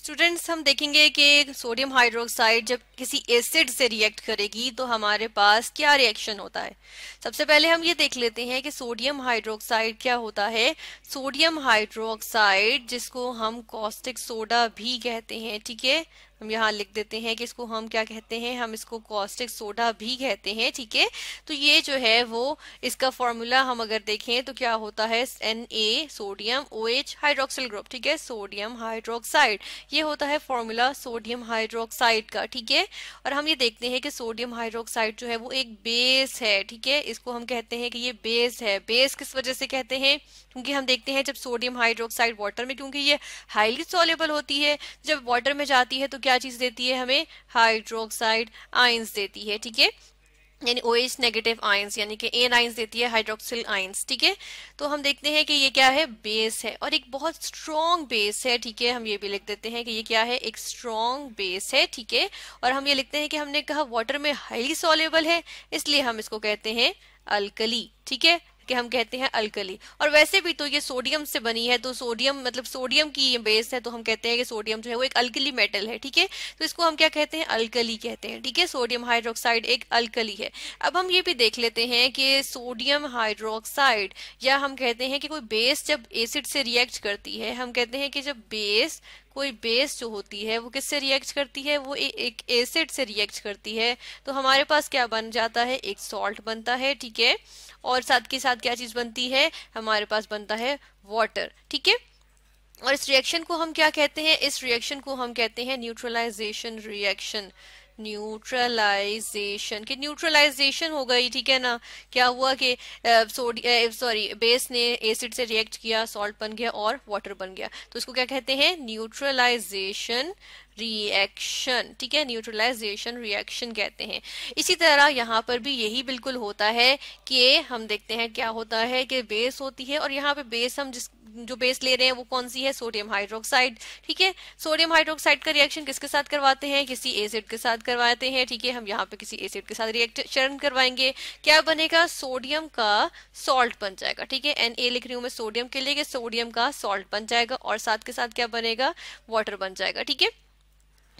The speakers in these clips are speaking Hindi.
स्टूडेंट्स हम देखेंगे कि सोडियम हाइड्रोक्साइड जब किसी एसिड से रिएक्ट करेगी तो हमारे पास क्या रिएक्शन होता है। सबसे पहले हम ये देख लेते हैं कि सोडियम हाइड्रोक्साइड क्या होता है। सोडियम हाइड्रोक्साइड जिसको हम कॉस्टिक सोडा भी कहते हैं, ठीक है, हम यहाँ लिख देते हैं कि इसको हम क्या कहते हैं, हम इसको कॉस्टिक सोडा भी कहते हैं, ठीक है। तो ये जो है वो इसका फॉर्मूला हम अगर देखें तो क्या होता है, Na sodium OH hydroxyl group, ठीक है, सोडियम हाइड्रोक्साइड, ये होता है फॉर्मूला सोडियम हाइड्रोक्साइड का, ठीक है। और हम ये देखते हैं कि सोडियम हाइड्रोक्साइड जो है वो एक बेस है, ठीक है, इसको हम कहते हैं कि ये बेस है। बेस किस वजह से कहते हैं, क्योंकि हम देखते हैं जब सोडियम हाइड्रोक्साइड वाटर में, क्योंकि ये हाईली सॉल्युबल होती है, जब वाटर में जाती है तो क्या चीज देती है हमें, हाइड्रोक्साइड आयंस देती है, ठीक है, यानी OH नेगेटिव आयंस, यानी कि एन आयंस देती है, हाइड्रोक्सिल आयंस, ठीक है। तो हम देखते हैं कि ये क्या है, बेस है और एक बहुत स्ट्रॉन्ग बेस है, ठीक है। हम ये भी लिख देते हैं कि ये क्या है, एक स्ट्रॉन्ग बेस है, ठीक है। और हम ये लिखते हैं कि हमने कहा वाटर में हाईली सॉल्युबल है, इसलिए हम इसको कहते हैं अल्कली, ठीक है, कि हम कहते हैं अल्कली। और वैसे भी तो ये सोडियम से बनी है, तो सोडियम मतलब सोडियम की ये बेस है, तो हम कहते हैं कि सोडियम जो है वो एक अल्कली मेटल है, ठीक है। तो इसको हम क्या कहते हैं, अल्कली कहते हैं, ठीक है। सोडियम हाइड्रोक्साइड एक अल्कली है। अब हम ये भी देख लेते हैं कि सोडियम हाइड्रोक्साइड, या हम कहते हैं कि कोई बेस जब एसिड से रिएक्ट करती है, हम कहते हैं कि जब बेस कोई बेस जो होती है वो किससे रिएक्ट करती है, वो एक एसिड से रिएक्ट करती है, तो हमारे पास क्या बन जाता है, एक सॉल्ट बनता है, ठीक है। और साथ के साथ क्या चीज बनती है, हमारे पास बनता है वाटर, ठीक है। और इस रिएक्शन को हम क्या कहते हैं, इस रिएक्शन को हम कहते हैं न्यूट्रलाइजेशन रिएक्शन। न्यूट्रलाइजेशन, कि न्यूट्रलाइजेशन हो गई, ठीक है ना। क्या हुआ कि बेस ने एसिड से रिएक्ट किया, सॉल्ट बन गया और वाटर बन गया, तो इसको क्या कहते हैं, न्यूट्रलाइजेशन रिएक्शन, ठीक है, न्यूट्रलाइजेशन रिएक्शन कहते हैं। इसी तरह यहाँ पर भी यही बिल्कुल होता है कि हम देखते हैं क्या होता है कि बेस होती है, और यहाँ पे बेस हम जो बेस ले रहे हैं वो कौन सी है, सोडियम हाइड्रोक्साइड, ठीक है। सोडियम हाइड्रोक्साइड का रिएक्शन किसके साथ करवाते हैं, किसी एसिड के साथ करवाते हैं, ठीक है। हम यहाँ पे किसी एसिड के साथ रिएक्शन करवाएंगे, क्या बनेगा, सोडियम का सॉल्ट बन जाएगा, ठीक है। Na लिख रही हूँ मैं सोडियम के लिए, सोडियम का सॉल्ट बन जाएगा और साथ के साथ क्या बनेगा, वाटर बन जाएगा, ठीक है।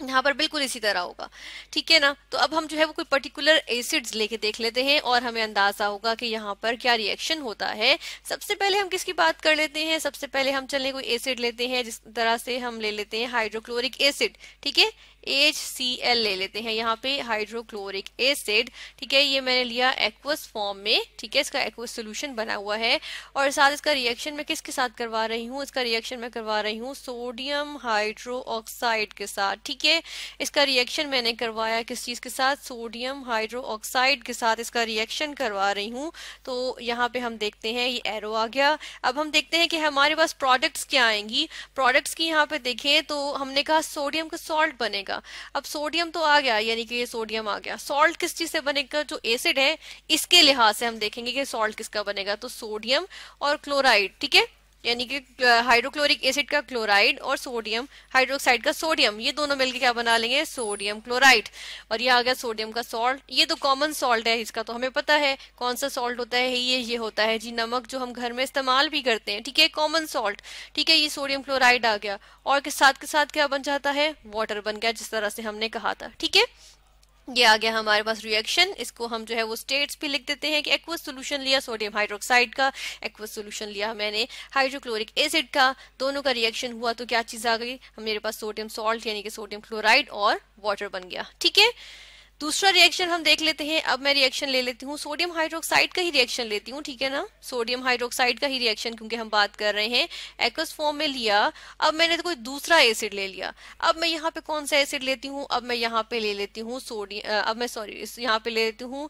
यहाँ पर बिल्कुल इसी तरह होगा, ठीक है ना। तो अब हम जो है वो कोई पर्टिकुलर एसिड्स लेके देख लेते हैं और हमें अंदाजा होगा कि यहाँ पर क्या रिएक्शन होता है। सबसे पहले हम किसकी बात कर लेते हैं, सबसे पहले हम चलें कोई एसिड लेते हैं, जिस तरह से हम ले लेते हैं हाइड्रोक्लोरिक एसिड, ठीक है, HCl ले लेते हैं यहाँ पे, हाइड्रोक्लोरिक एसिड, ठीक है। ये मैंने लिया एक्वस फॉर्म में, ठीक है, इसका एक्वस सोल्यूशन बना हुआ है, और साथ इसका रिएक्शन मैं किसके साथ करवा रही हूँ, इसका रिएक्शन मैं करवा रही हूँ सोडियम हाइड्रोक्साइड के साथ, ठीक है। इसका रिएक्शन मैंने करवाया किस चीज के साथ, सोडियम हाइड्रोक्साइड के साथ इसका रिएक्शन करवा रही हूँ। तो यहाँ पे हम देखते हैं ये एरो आ गया। अब हम देखते हैं कि हमारे पास प्रोडक्ट्स क्या आएंगी। प्रोडक्ट्स की यहाँ पे देखें तो हमने कहा सोडियम का सॉल्ट बनेगा। अब सोडियम तो आ गया, यानी कि ये सोडियम आ गया, सॉल्ट किस चीज से बनेगा, जो एसिड है इसके लिहाज से हम देखेंगे कि सॉल्ट किसका बनेगा, तो सोडियम और क्लोराइड, ठीक है, यानी कि हाइड्रोक्लोरिक एसिड का क्लोराइड और सोडियम हाइड्रोक्साइड का सोडियम, ये दोनों मिलकर क्या बना लेंगे, सोडियम क्लोराइड। और ये आ गया सोडियम का सॉल्ट, ये तो कॉमन सॉल्ट है, इसका तो हमें पता है कौन सा सॉल्ट होता है, ये होता है जी नमक, जो हम घर में इस्तेमाल भी करते हैं, ठीक है, कॉमन सॉल्ट, ठीक है। ये सोडियम क्लोराइड आ गया और के साथ क्या बन जाता है, वाटर बन गया, जिस तरह से हमने कहा था, ठीक है। ये आ गया हमारे पास रिएक्शन। इसको हम जो है वो स्टेट्स भी लिख देते हैं कि एक्वस सोल्यूशन लिया सोडियम हाइड्रोक्साइड का, एक्वस सोल्यूशन लिया मैंने हाइड्रोक्लोरिक एसिड का, दोनों का रिएक्शन हुआ तो क्या चीज आ गई, मेरे पास सोडियम सॉल्ट यानी कि सोडियम क्लोराइड और वाटर बन गया, ठीक है। दूसरा रिएक्शन हम देख लेते हैं। अब मैं रिएक्शन ले लेती हूँ सोडियम हाइड्रोक्साइड का ही रिएक्शन लेती हूँ, ठीक है ना, सोडियम हाइड्रोक्साइड का ही रिएक्शन, क्योंकि हम बात कर रहे हैं एक्वस फॉर्म में लिया। अब मैंने तो कोई दूसरा एसिड ले लिया, अब मैं यहाँ पे कौन सा एसिड लेती हूँ, अब मैं यहाँ पे ले लेती हूँ यहाँ पे ले लेती हूँ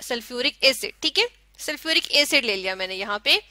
सल्फ्यूरिक एसिड, ठीक है, सल्फ्यूरिक एसिड ले लिया मैंने यहाँ पे।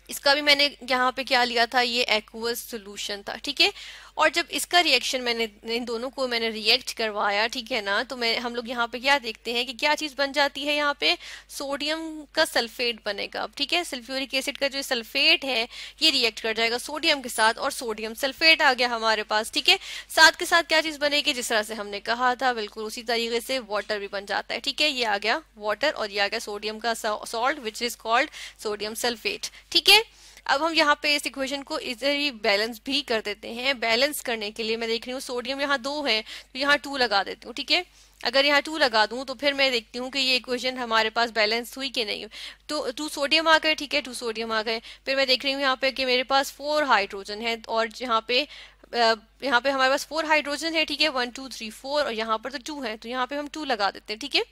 इसका भी मैंने यहाँ पे क्या लिया था, ये एक्वस सोल्यूशन था, ठीक है। और जब इसका रिएक्शन मैंने इन दोनों को मैंने रिएक्ट करवाया, ठीक है ना, तो हम लोग यहाँ पे क्या देखते हैं कि क्या चीज बन जाती है, यहाँ पे सोडियम का सल्फेट बनेगा, अब ठीक है, सल्फ्यूरिक एसिड का जो सल्फेट है ये रिएक्ट कर जाएगा सोडियम के साथ और सोडियम सल्फेट आ गया हमारे पास, ठीक है। साथ के साथ क्या चीज बनेगी, जिस तरह से हमने कहा था बिल्कुल उसी तरीके से वाटर भी बन जाता है, ठीक है। ये आ गया वाटर और ये आ गया सोडियम का salt which is called sodium sulphate, ठीक है। अब हम यहाँ पे इस इक्वेशन को इजीली बैलेंस भी कर देते हैं। बैलेंस करने के लिए मैं देख रही हूँ सोडियम यहाँ 2 है, तो यहाँ 2 लगा देती हूँ, ठीक है। अगर यहाँ 2 लगा दूं तो फिर मैं देखती हूँ कि ये इक्वेशन हमारे पास बैलेंस हुई कि नहीं। तो 2 सोडियम आ गए, ठीक है, 2 सोडियम आ गए। फिर मैं देख रही हूँ यहाँ पे कि मेरे पास 4 हाइड्रोजन है, और यहाँ पे हमारे पास 4 हाइड्रोजन है, ठीक है, 1 2 3 4, और यहाँ पर तो 2 है, तो यहाँ पे हम 2 लगा देते हैं, ठीक है।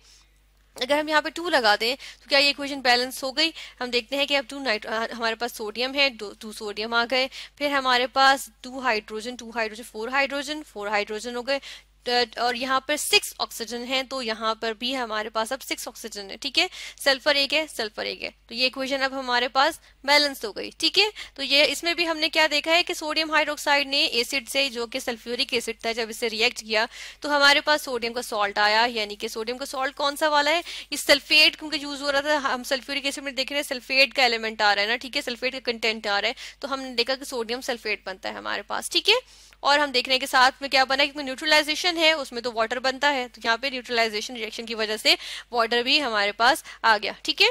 अगर हम यहाँ पे 2 लगा दें तो क्या ये इक्वेशन बैलेंस हो गई। हम देखते हैं कि अब हमारे पास सोडियम है, 2 सोडियम आ गए। फिर हमारे पास 2 हाइड्रोजन 4 हाइड्रोजन 4 हाइड्रोजन हो गए, और यहाँ पर 6 ऑक्सीजन है, तो यहाँ पर भी हमारे पास अब 6 ऑक्सीजन है, ठीक है। सल्फर एक है, सल्फर एक है, तो ये इक्वेशन अब हमारे पास बैलेंस हो गई, ठीक है। तो ये इसमें भी हमने क्या देखा है कि सोडियम हाइड्रोक्साइड ने एसिड से, जो कि सल्फ्यूरिक एसिड था, जब इसे रिएक्ट किया तो हमारे पास सोडियम का सॉल्ट आया। यानी कि सोडियम का सॉल्ट कौन सा वाला है, इस सल्फेट क्योंकि यूज हो रहा था, हम सल्फ्यूरिक एसिड में देख रहे हैं सल्फेट का एलिमेंट आ रहा है ना, ठीक है, सल्फेट का कंटेंट आ रहा है, तो हमने देखा कि सोडियम सल्फेट बनता है हमारे पास, ठीक है। और हम देख रहे हैं कि साथ में क्या बना है, क्योंकि न्यूट्रलाइजेशन है उसमें तो वाटर बनता है, तो यहाँ पे न्यूट्रलाइजेशन रिएक्शन की वजह से वाटर भी हमारे पास आ गया, ठीक है।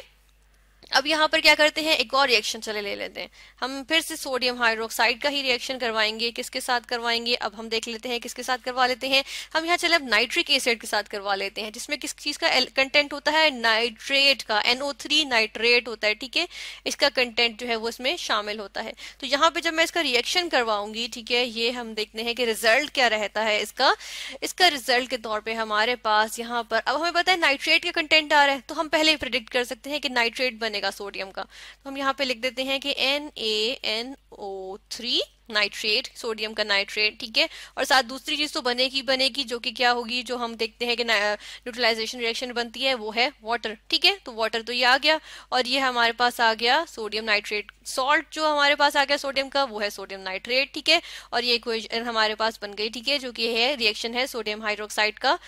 अब यहाँ पर क्या करते हैं, एक और रिएक्शन चले ले लेते हैं। हम फिर से सोडियम हाइड्रोक्साइड का ही रिएक्शन करवाएंगे। किसके साथ करवाएंगे, अब हम देख लेते हैं किसके साथ करवा लेते हैं। हम यहाँ चले अब नाइट्रिक एसिड के साथ करवा लेते हैं, जिसमें किस चीज का कंटेंट होता है, नाइट्रेट का, NO3 नाइट्रेट होता है, ठीक है। इसका कंटेंट जो है वो इसमें शामिल होता है। तो यहाँ पे जब मैं इसका रिएक्शन करवाऊंगी, ठीक है, ये हम देखते हैं कि रिजल्ट क्या रहता है इसका रिजल्ट के तौर पर हमारे पास यहाँ पर, अब हमें पता है नाइट्रेट का कंटेंट आ रहा है, तो हम पहले ही प्रिडिक्ट कर सकते हैं कि नाइट्रेट बनेगा सोडियम का। तो हम यहाँ पे लिख देते हैं कि NaNO3 नाइट्रेट, सोडियम का नाइट्रेट, ठीक है। और साथ दूसरी चीज तो बनेगी, जो कि क्या होगी, जो हम देखते हैं कि न्यूट्रलाइजेशन रिएक्शन बनती है, वो है वाटर, ठीक है। तो वाटर तो ये आ गया, और ये हमारे पास आ गया सोडियम नाइट्रेट। सॉल्ट जो हमारे पास आ गया सोडियम का, वो है सोडियम नाइट्रेट, ठीक है। और ये इक्वेशन हमारे पास बन गई, ठीक है, जो कि है रिएक्शन है सोडियम हाइड्रोक्साइड का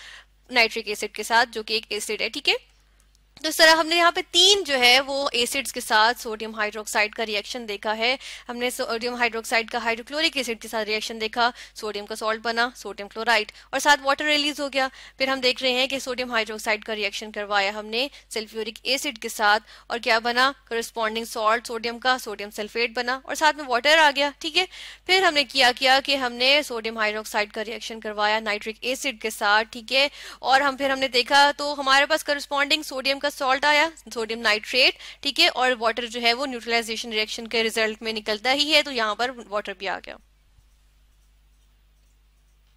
नाइट्रिक एसिड के साथ, जो कि एक एसिड है, ठीक है। तो इस तरह हमने यहाँ पे 3 जो है वो एसिड्स के साथ सोडियम हाइड्रोक्साइड का रिएक्शन देखा है। हमने सोडियम हाइड्रोक्साइड का हाइड्रोक्लोरिक एसिड के साथ रिएक्शन देखा, सोडियम का सॉल्ट बना, सोडियम क्लोराइड, और साथ वाटर रिलीज हो गया। फिर हम देख रहे हैं कि सोडियम हाइड्रोक्साइड का रिएक्शन करवाया हमने सल्फ्यूरिक एसिड के साथ, और क्या बना, करस्पॉन्डिंग सॉल्ट सोडियम का, सोडियम सल्फेट बना, और साथ में वाटर आ गया, ठीक है। फिर हमने किया कि हमने सोडियम हाइड्रोक्साइड का रिएक्शन करवाया नाइट्रिक एसिड के साथ, ठीक है। और फिर हमने देखा तो हमारे पास करस्पॉन्डिंग सोडियम सॉल्ट आया, सोडियम नाइट्रेट, ठीक है। और वाटर जो है वो न्यूट्रलाइजेशन रिएक्शन के रिजल्ट में निकलता ही है, तो यहाँ पर वाटर भी आ गया।